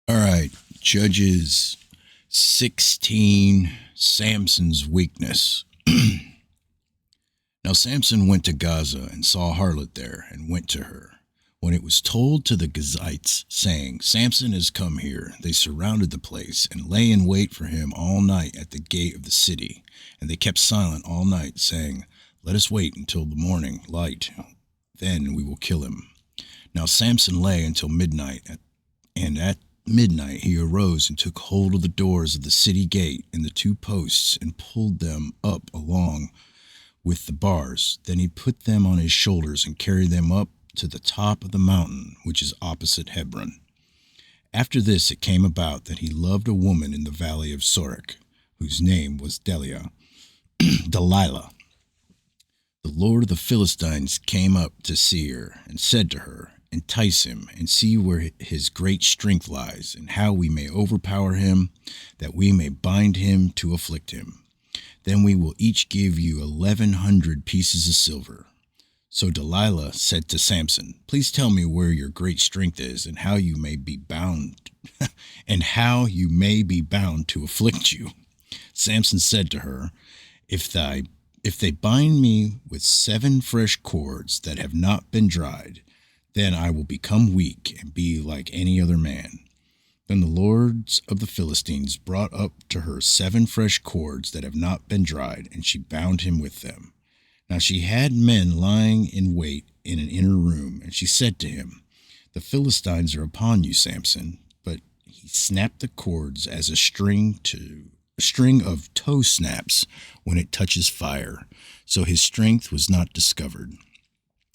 All right, Judges 16, Samson's weakness. Now Samson went to Gaza and saw a harlot there and went to her. When it was told to the Gazites, saying, Samson has come here, they surrounded the place and lay in wait for him all night at the gate of the city. And they kept silent all night, saying, Let us wait until the morning light, then we will kill him. Now Samson lay until midnight, and at midnight he arose and took hold of the doors of the city gate and the two posts and pulled them up along with the bars. Then he put them on his shoulders and carried them up to the top of the mountain which is opposite Hebron. After this it came about that he loved a woman in the valley of Sorek, whose name was Delilah. The Lord of the Philistines came up to see her and said to her, Entice him and see where his great strength lies, and how we may overpower him, that we may bind him to afflict him. Then we will each give you 1,100 pieces of silver. So Delilah said to Samson, Please tell me where your great strength is, and how you may be bound, to afflict you. Samson said to her, If they bind me with 7 fresh cords that have not been dried, then I will become weak and be like any other man. Then the lords of the Philistines brought up to her 7 fresh cords that have not been dried, and she bound him with them. Now she had men lying in wait in an inner room, and she said to him, The Philistines are upon you, Samson. But he snapped the cords as a string of tow snaps when it touches fire, so his strength was not discovered.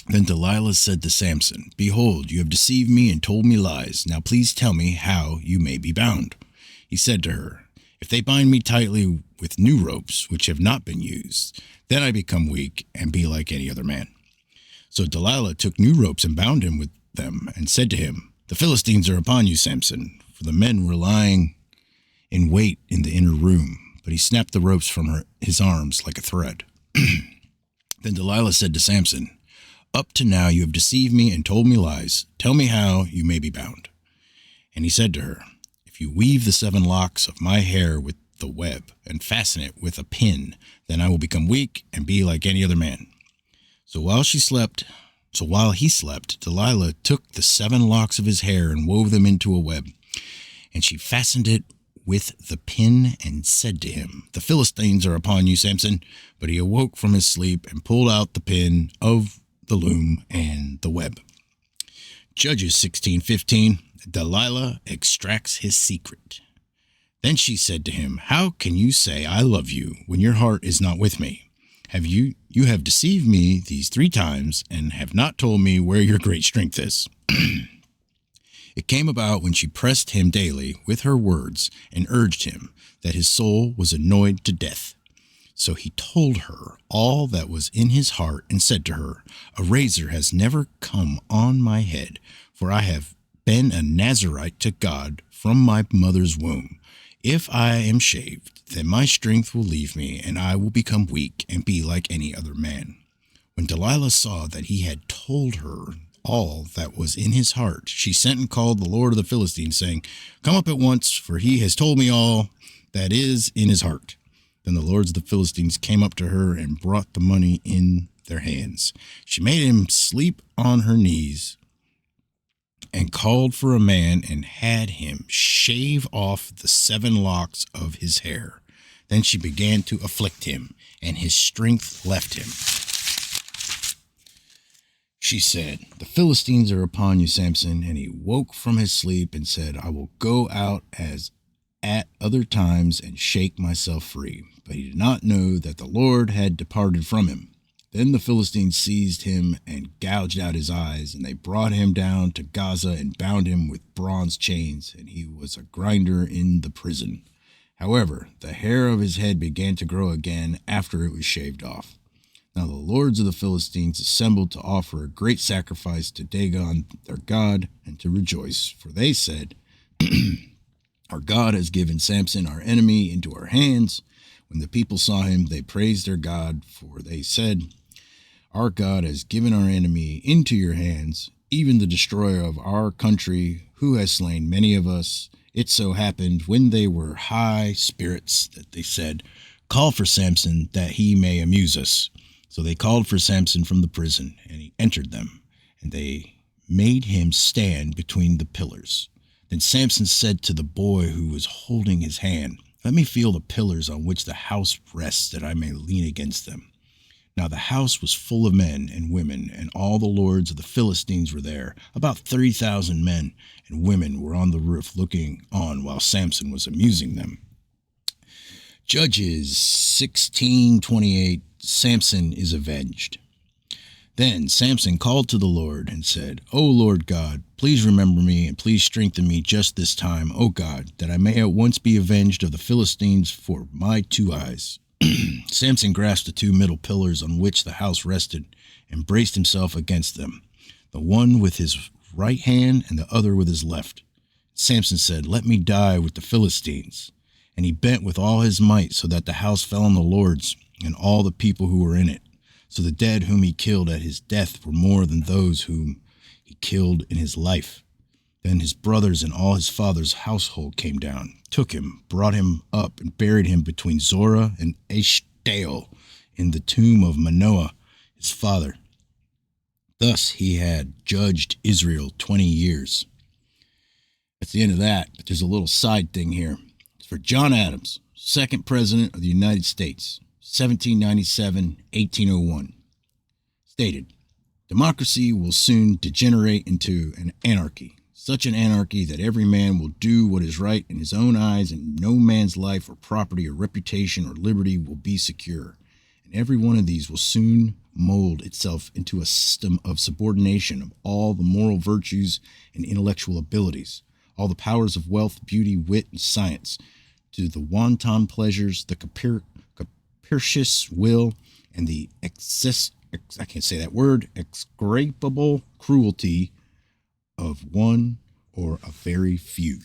Then Delilah said to Samson, Behold, you have deceived me and told me lies. Now please tell me how you may be bound. He said to her, If they bind me tightly with new ropes, which have not been used, then I become weak and be like any other man. So Delilah took new ropes and bound him with them, and said to him, The Philistines are upon you, Samson. For the men were lying in wait in the inner room. But he snapped the ropes from his arms like a thread. Then Delilah said to Samson, Up to now you have deceived me and told me lies. Tell me how you may be bound. And he said to her, If you weave the 7 locks of my hair with the web and fasten it with a pin, then I will become weak and be like any other man. So while he slept, Delilah took the 7 locks of his hair and wove them into a web. And she fastened it with the pin and said to him, The Philistines are upon you, Samson. But he awoke from his sleep and pulled out the pin of the loom and the web. Judges 16:15. Delilah extracts his secret. Then she said to him, How can you say I love you when your heart is not with me? You have deceived me these 3 times and have not told me where your great strength is. It came about when she pressed him daily with her words and urged him, that his soul was annoyed to death. So he told her all that was in his heart and said to her, A razor has never come on my head, for I have been a Nazarite to God from my mother's womb. If I am shaved, then my strength will leave me, and I will become weak and be like any other man. When Delilah saw that he had told her all that was in his heart, she sent and called the Lord of the Philistines, saying, Come up at once, for he has told me all that is in his heart. Then the lords of the Philistines came up to her and brought the money in their hands. She made him sleep on her knees and called for a man and had him shave off the 7 locks of his hair. Then she began to afflict him, and his strength left him. She said, The Philistines are upon you, Samson. And he woke from his sleep and said, I will go out as at other times and shake myself free. But he did not know that the Lord had departed from him. Then the Philistines seized him and gouged out his eyes, and they brought him down to Gaza and bound him with bronze chains, and he was a grinder in the prison. However, the hair of his head began to grow again after it was shaved off. Now the lords of the Philistines assembled to offer a great sacrifice to Dagon their god, and to rejoice, for they said, Our God has given Samson our enemy into our hands. When the people saw him, they praised their God, for they said, Our God has given our enemy into your hands, even the destroyer of our country, who has slain many of us, It so happened when they were high spirits that they said, "Call for Samson that he may amuse us." So they called for Samson from the prison, and he entered them, and they made him stand between the pillars. Then Samson said to the boy who was holding his hand, "Let me feel the pillars on which the house rests, that I may lean against them." Now the house was full of men and women, and all the lords of the Philistines were there. About 30,000 men and women were on the roof looking on while Samson was amusing them. Judges 16:28. Samson is avenged. Then Samson called to the Lord and said, "O Lord God, please remember me and please strengthen me just this time, O God, that I may at once be avenged of the Philistines for my 2 eyes." Samson grasped the 2 middle pillars on which the house rested and braced himself against them, the one with his right hand and the other with his left. Samson said, "Let me die with the Philistines." And he bent with all his might so that the house fell on the lords and all the people who were in it. So the dead whom he killed at his death were more than those whom he killed in his life. Then his brothers and all his father's household came down, took him, brought him up, and buried him between Zorah and Eshtaol in the tomb of Manoah, his father. Thus he had judged Israel 20 years. That's the end of that, but there's a little side thing here. It's for John Adams, 2nd President of the United States, 1797-1801. Stated, "Democracy will soon degenerate into an anarchy. Such an anarchy that every man will do what is right in his own eyes, and no man's life or property or reputation or liberty will be secure. And every one of these will soon mold itself into a system of subordination of all the moral virtues and intellectual abilities, all the powers of wealth, beauty, wit, and science, to the wanton pleasures, the capricious will, and the execrable cruelty of one or a very few."